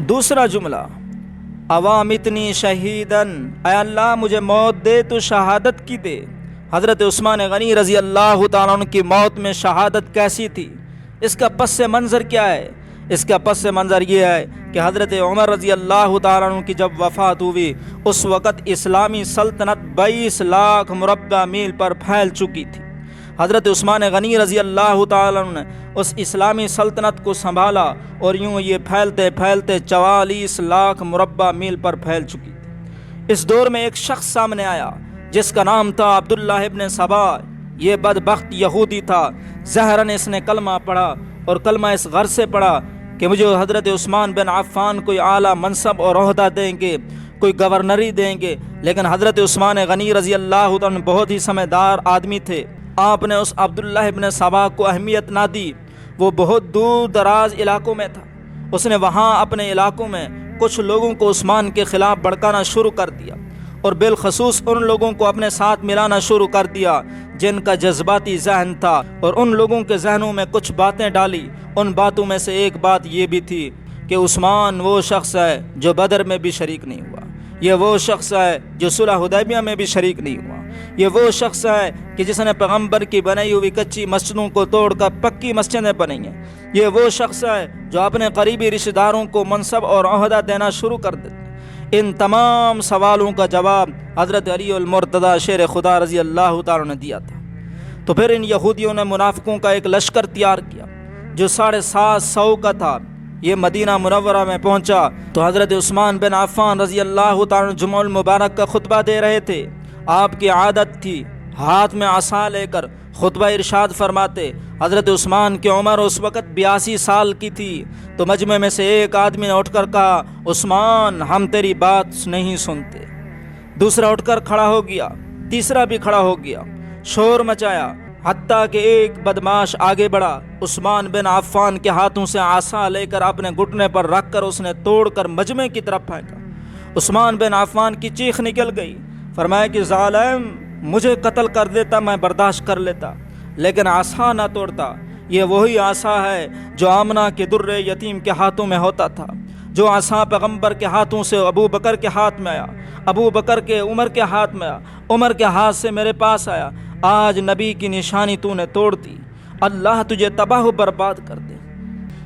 دوسرا جملہ، عوامتنی شہیدن، اے اللہ مجھے موت دے تو شہادت کی دے۔ حضرت عثمان غنی رضی اللہ تعالیٰ عنہ کی موت میں شہادت کیسی تھی؟ اس کا پس منظر کیا ہے؟ اس کا پس منظر یہ ہے کہ حضرت عمر رضی اللہ تعالیٰ عنہ کی جب وفات ہوئی اس وقت اسلامی سلطنت 22 لاکھ مربع میل پر پھیل چکی تھی۔ حضرت عثمان غنی رضی اللہ تعالیٰ عنہ نے اس اسلامی سلطنت کو سنبھالا اور یوں یہ پھیلتے پھیلتے 44 لاکھ مربع میل پر پھیل چکی تھی۔ اس دور میں ایک شخص سامنے آیا جس کا نام تھا عبداللہ ابن سبا۔ یہ بدبخت یہودی تھا۔ ظاہراً اس نے کلمہ پڑھا اور کلمہ اس غرض سے پڑھا کہ مجھے حضرت عثمان بن عفان کوئی اعلیٰ منصب اور عہدہ دیں گے، کوئی گورنری دیں گے۔ لیکن حضرت عثمان غنی رضی اللہ عنہ بہت ہی سمجھدار آدمی تھے۔ آپ نے اس عبداللہ ابن سبا کو اہمیت نہ دی۔ وہ بہت دور دراز علاقوں میں تھا۔ اس نے وہاں اپنے علاقوں میں کچھ لوگوں کو عثمان کے خلاف بھڑکانا شروع کر دیا اور بالخصوص ان لوگوں کو اپنے ساتھ ملانا شروع کر دیا جن کا جذباتی ذہن تھا، اور ان لوگوں کے ذہنوں میں کچھ باتیں ڈالی۔ ان باتوں میں سے ایک بات یہ بھی تھی کہ عثمان وہ شخص ہے جو بدر میں بھی شریک نہیں ہوا، یہ وہ شخص ہے جو صلح حدیبیہ میں بھی شریک نہیں ہوا، یہ وہ شخص ہے کہ جس نے پیغمبر کی بنائی ہوئی کچی مسجدوں کو توڑ کر پکی مسجدیں بنائی ہیں، یہ وہ شخص ہے جو اپنے قریبی رشتہ داروں کو منصب اور عہدہ دینا شروع کر دیتے۔ ان تمام سوالوں کا جواب حضرت علی المرتضی شیر خدا رضی اللہ تعالیٰ نے دیا تھا۔ تو پھر ان یہودیوں نے منافقوں کا ایک لشکر تیار کیا جو 750 کا تھا۔ یہ مدینہ منورہ میں پہنچا تو حضرت عثمان بن عفان رضی اللہ تعالیٰ جمعہ المبارک کا خطبہ دے رہے تھے۔ آپ کی عادت تھی ہاتھ میں عصا لے کر خطبہ ارشاد فرماتے۔ حضرت عثمان کی عمر اس وقت 82 سال کی تھی۔ تو مجمع میں سے ایک آدمی نے اٹھ کر کہا، عثمان ہم تیری بات نہیں سنتے۔ دوسرا اٹھ کر کھڑا ہو گیا، تیسرا بھی کھڑا ہو گیا، شور مچایا، حتیٰ کہ ایک بدماش آگے بڑھا، عثمان بن عفان کے ہاتھوں سے عصا لے کر اپنے گھٹنے پر رکھ کر اس نے توڑ کر مجمع کی طرف پھینکا۔ عثمان بن عفان کی چیخ نکل گئی، فرمایا کہ ظالم، مجھے قتل کر دیتا میں برداشت کر لیتا، لیکن عصا نہ توڑتا۔ یہ وہی عصا ہے جو آمنہ کے در یتیم کے ہاتھوں میں ہوتا تھا، جو عصا پیغمبر کے ہاتھوں سے ابو بکر کے ہاتھ میں آیا، ابو بکر کے عمر کے ہاتھ میں آیا، عمر کے ہاتھ سے میرے پاس آیا۔ آج نبی کی نشانی تو نے توڑ دی، اللہ تجھے تباہ و برباد کر دے۔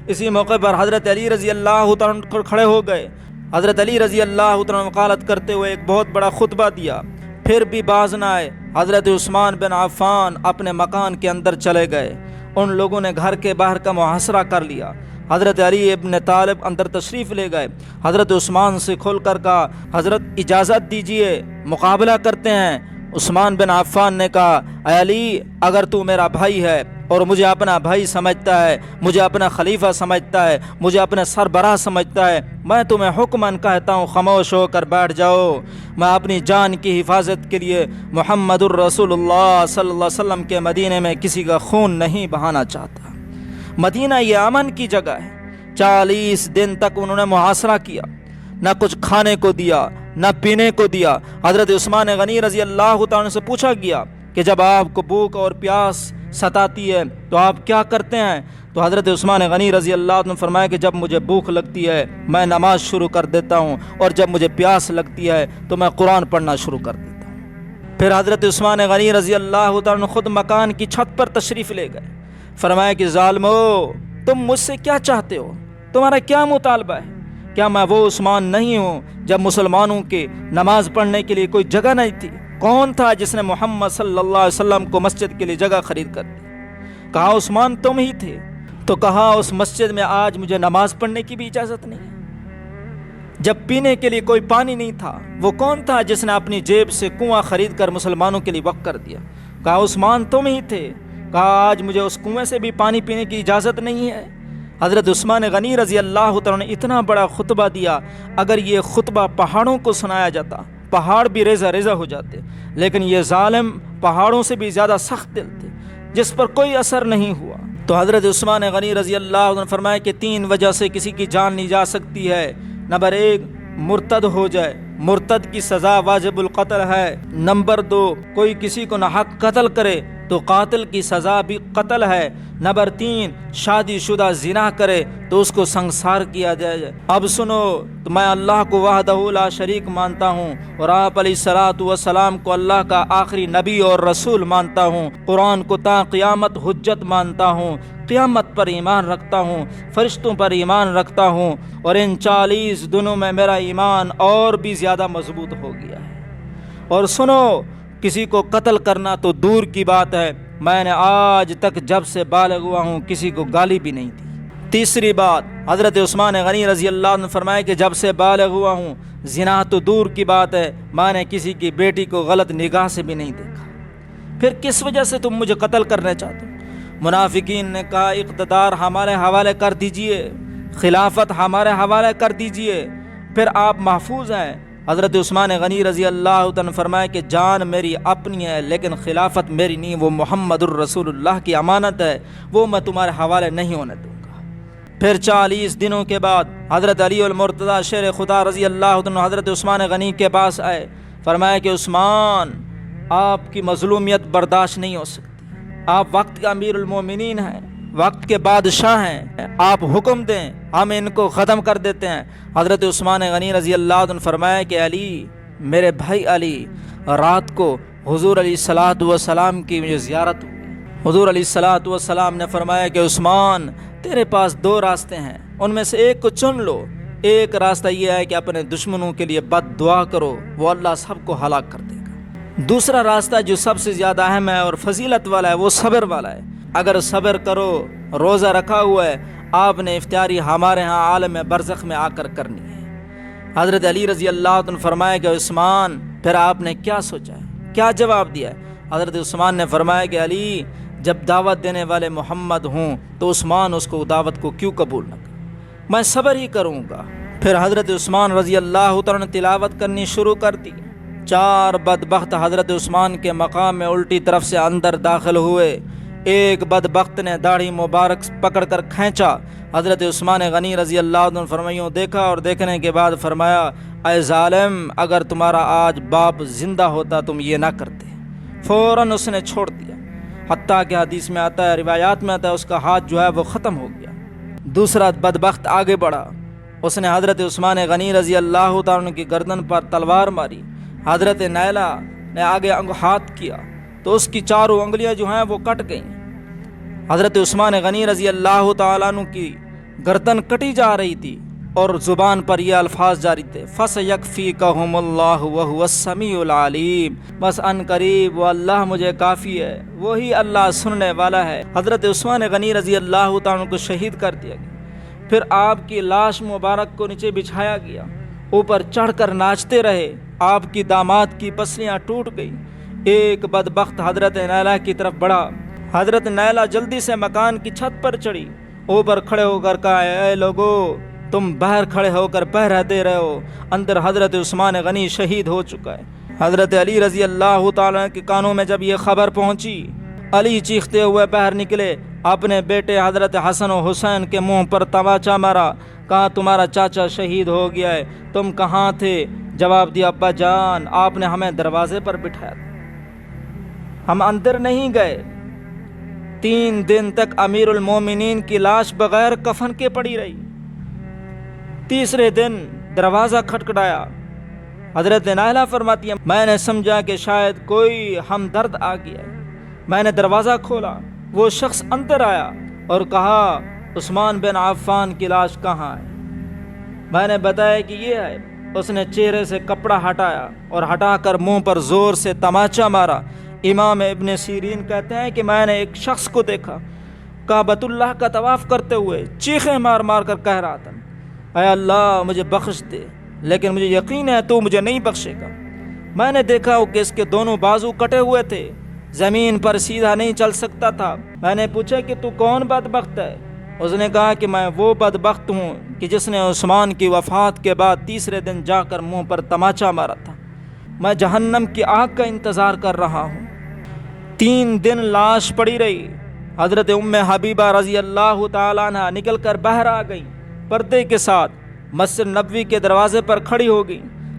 اسی موقع پر حضرت علی رضی اللہ تعالیٰ کھڑے ہو گئے۔ حضرت علی رضی اللہ تعالیٰ وکالت کرتے ہوئے ایک بہت بڑا خطبہ دیا، پھر بھی باز نہ آئے۔ حضرت عثمان بن عفان اپنے مکان کے اندر چلے گئے۔ ان لوگوں نے گھر کے باہر کا محاصرہ کر لیا۔ حضرت علی ابن طالب اندر تشریف لے گئے۔ حضرت عثمان سے کھول کر کہا، حضرت اجازت دیجئے مقابلہ کرتے ہیں۔ عثمان بن عفان نے کہا، اے علی، اگر تو میرا بھائی ہے اور مجھے اپنا بھائی سمجھتا ہے، مجھے اپنا خلیفہ سمجھتا ہے، مجھے اپنا سربراہ سمجھتا ہے، میں تمہیں حکماً کہتا ہوں خاموش ہو کر بیٹھ جاؤ۔ میں اپنی جان کی حفاظت کے لیے محمد الرسول اللہ صلی اللہ علیہ وسلم کے مدینے میں کسی کا خون نہیں بہانا چاہتا۔ مدینہ یہ امن کی جگہ ہے۔ 40 دن تک انہوں نے محاصرہ کیا، نہ کچھ کھانے کو دیا نہ پینے کو دیا۔ حضرت عثمان غنی رضی اللہ تعالیٰ سے پوچھا گیا کہ جب آپ کو بھوک اور پیاس ستاتی ہے تو آپ کیا کرتے ہیں؟ تو حضرت عثمان غنی رضی اللہ عنہ نے فرمایا کہ جب مجھے بھوک لگتی ہے میں نماز شروع کر دیتا ہوں، اور جب مجھے پیاس لگتی ہے تو میں قرآن پڑھنا شروع کر دیتا ہوں۔ پھر حضرت عثمان غنی رضی اللہ عنہ خود مکان کی چھت پر تشریف لے گئے۔ فرمایا کہ ظالمو، تم مجھ سے کیا چاہتے ہو؟ تمہارا کیا مطالبہ ہے؟ کیا میں وہ عثمان نہیں ہوں جب مسلمانوں کے نماز پڑھنے کے لیے کوئی جگہ نہیں تھی؟ کون تھا جس نے محمد صلی اللہ علیہ وسلم کو مسجد کے لیے جگہ خرید کر دی؟ کہا عثمان تم ہی تھے۔ تو کہا اس مسجد میں آج مجھے نماز پڑھنے کی بھی اجازت نہیں ہے۔ جب پینے کے لیے کوئی پانی نہیں تھا، وہ کون تھا جس نے اپنی جیب سے کنواں خرید کر مسلمانوں کے لیے وقف کر دیا؟ کہا عثمان تم ہی تھے۔ کہا آج مجھے اس کنویں سے بھی پانی پینے کی اجازت نہیں ہے۔ حضرت عثمان غنی رضی اللہ تعالیٰ نے اتنا بڑا خطبہ دیا، اگر یہ خطبہ پہاڑوں کو سنایا جاتا پہاڑ بھی ریزہ ریزہ ہو جاتے، لیکن یہ ظالم پہاڑوں سے بھی زیادہ سخت دل تھے جس پر کوئی اثر نہیں ہوا۔ تو حضرت عثمان غنی رضی اللہ عنہ نے فرمایا کہ 3 وجہ سے کسی کی جان نہیں جا سکتی ہے۔ نمبر 1، مرتد ہو جائے، مرتد کی سزا واجب القتل ہے۔ نمبر 2، کوئی کسی کو ناحق قتل کرے تو قاتل کی سزا بھی قتل ہے۔ نمبر 3، شادی شدہ زنا کرے تو اس کو سنسار کیا جائے۔ اب سنو، تو میں اللہ کو وحدہ لا شریک مانتا ہوں اور آپ علیہ الصلوۃ والسلام کو اللہ کا آخری نبی اور رسول مانتا ہوں، قرآن کو تا قیامت حجت مانتا ہوں، قیامت پر ایمان رکھتا ہوں، فرشتوں پر ایمان رکھتا ہوں، اور ان 40 دنوں میں میرا ایمان اور بھی زیادہ مضبوط ہو گیا ہے۔ اور سنو، کسی کو قتل کرنا تو دور کی بات ہے، میں نے آج تک جب سے بالغ ہوا ہوں کسی کو گالی بھی نہیں دی۔ تیسری بات، حضرت عثمان غنی رضی اللہ عنہ نے فرمایا کہ جب سے بالغ ہوا ہوں زنا تو دور کی بات ہے، میں نے کسی کی بیٹی کو غلط نگاہ سے بھی نہیں دیکھا، پھر کس وجہ سے تم مجھے قتل کرنا چاہتے ہو؟ منافقین نے کہا اقتدار ہمارے حوالے کر دیجئے، خلافت ہمارے حوالے کر دیجئے، پھر آپ محفوظ ہیں۔ حضرت عثمان غنی رضی اللہ عنہ نے فرمایا کہ جان میری اپنی ہے لیکن خلافت میری نہیں، وہ محمد الرسول اللہ کی امانت ہے، وہ میں تمہارے حوالے نہیں ہونے دوں گا۔ پھر 40 دنوں کے بعد حضرت علی المرتضیٰ شیر خدا رضی اللہ عنہ حضرت عثمان غنی کے پاس آئے، فرمایا کہ عثمان، آپ کی مظلومیت برداشت نہیں ہو سکتی، آپ وقت کے امیر المومنین ہیں، وقت کے بادشاہ ہیں، آپ حکم دیں ہم ان کو ختم کر دیتے ہیں۔ حضرت عثمان غنی رضی اللہ عنہ فرمایا کہ علی، میرے بھائی علی، رات کو حضور علیہ الصلوۃ والسلام کی مجھے زیارت ہوئی۔ حضور علیہ الصلوۃ والسلام نے فرمایا کہ عثمان، تیرے پاس 2 راستے ہیں، ان میں سے ایک کو چن لو۔ ایک راستہ یہ ہے کہ اپنے دشمنوں کے لیے بد دعا کرو، وہ اللہ سب کو ہلاک کر دے گا۔ دوسرا راستہ جو سب سے زیادہ اہم ہے اور فضیلت والا ہے، وہ صبر والا ہے۔ اگر صبر کرو، روزہ رکھا ہوا ہے، آپ نے افطاری ہمارے ہاں عالم برزخ میں آ کر کرنی ہے۔ حضرت علی رضی اللہ عنہ فرمایا کہ عثمان، پھر آپ نے کیا سوچا ہے، کیا جواب دیا ہے؟ حضرت عثمان نے فرمایا کہ علی، جب دعوت دینے والے محمد ہوں تو عثمان اس کو دعوت کو کیوں قبول نہ کرے، میں صبر ہی کروں گا۔ پھر حضرت عثمان رضی اللہ عنہ نے تلاوت کرنی شروع کر دی۔ 4 بدبخت حضرت عثمان کے مقام میں الٹی طرف سے اندر داخل ہوئے۔ ایک بدبخت نے داڑھی مبارک پکڑ کر کھینچا۔ حضرت عثمان غنی رضی اللہ عنہ فرمائیوں دیکھا اور دیکھنے کے بعد فرمایا، اے ظالم، اگر تمہارا آج باپ زندہ ہوتا تم یہ نہ کرتے۔ فوراً اس نے چھوڑ دیا، حتیٰ کہ حدیث میں آتا ہے، روایات میں آتا ہے، اس کا ہاتھ جو ہے وہ ختم ہو گیا۔ دوسرا بدبخت آگے بڑھا، اس نے حضرت عثمان غنی رضی اللہ عنہ کی گردن پر تلوار ماری۔ حضرت نیلہ نے آگے ہاتھ کیا تو اس کی 4 انگلیاں جو ہیں وہ کٹ گئیں۔ حضرت عثمان غنی رضی اللہ تعالیٰ عنہ کی گردن کٹی جا رہی تھی اور زبان پر یہ الفاظ جاری تھے، فَسَيَكْفِيكَهُمُ اللَّهُ وَهُوَ السَّمِيعُ الْعَلِيمُ، بس ان قریب وہ اللہ مجھے کافی ہے، وہی اللہ سننے والا ہے۔ حضرت عثمان غنی رضی اللہ تعالیٰ عنہ کو شہید کر دیا گیا۔ پھر آپ کی لاش مبارک کو نیچے بچھایا گیا، اوپر چڑھ کر ناچتے رہے، آپ کی داماد کی پسلیاں ٹوٹ گئیں۔ ایک بدبخت حضرت نیلہ کی طرف بڑھا، حضرت نیلہ جلدی سے مکان کی چھت پر چڑھی، اوپر کھڑے ہو کر کہا، اے لوگو، تم باہر کھڑے ہو کر پہرا دے رہے ہو، اندر حضرت عثمان غنی شہید ہو چکا ہے۔ حضرت علی رضی اللہ تعالیٰ کے کانوں میں جب یہ خبر پہنچی، علی چیختے ہوئے باہر نکلے، اپنے بیٹے حضرت حسن و حسین کے منہ پر تماچا مارا، کہا تمہارا چاچا شہید ہو گیا ہے، تم کہاں تھے؟ جواب دیا، ابا جان، آپ نے ہمیں دروازے پر بٹھایا تھا، ہم اندر نہیں گئے۔ 3 دن تک امیر المومنین کی لاش بغیر کفن کے پڑی رہی۔ تیسرے دن دروازہ کھٹکھٹایا، حضرت نائلہ فرماتی ہیں، میں نے سمجھا کہ شاید کوئی ہمدرد آ گیا ہے، میں نے دروازہ کھولا، وہ شخص اندر آیا اور کہا، عثمان بن عفان کی لاش کہاں ہے؟ میں نے بتایا کہ یہ ہے۔ اس نے چہرے سے کپڑا ہٹایا اور ہٹا کر منہ پر زور سے تماچا مارا۔ امام ابن سیرین کہتے ہیں کہ میں نے ایک شخص کو دیکھا، کعبۃ اللہ کا طواف کرتے ہوئے چیخیں مار مار کر کہہ رہا تھا، اے اللہ مجھے بخش دے، لیکن مجھے یقین ہے تو مجھے نہیں بخشے گا۔ میں نے دیکھا کہ اس کے دونوں بازو کٹے ہوئے تھے، زمین پر سیدھا نہیں چل سکتا تھا۔ میں نے پوچھا کہ تو کون بدبخت ہے؟ اس نے کہا کہ میں وہ بدبخت ہوں کہ جس نے عثمان کی وفات کے بعد تیسرے دن جا کر منہ پر تماچا مارا تھا، میں جہنم کی آگ کا انتظار کر رہا ہوں۔ 3 دن لاش پڑی رہی۔ حضرت ام حبیبہ رضی اللہ تعالیٰ عنہ نکل کر باہر آ گئیں، پردے کے ساتھ مسجد نبوی کے دروازے پر کھڑی ہو گئیں۔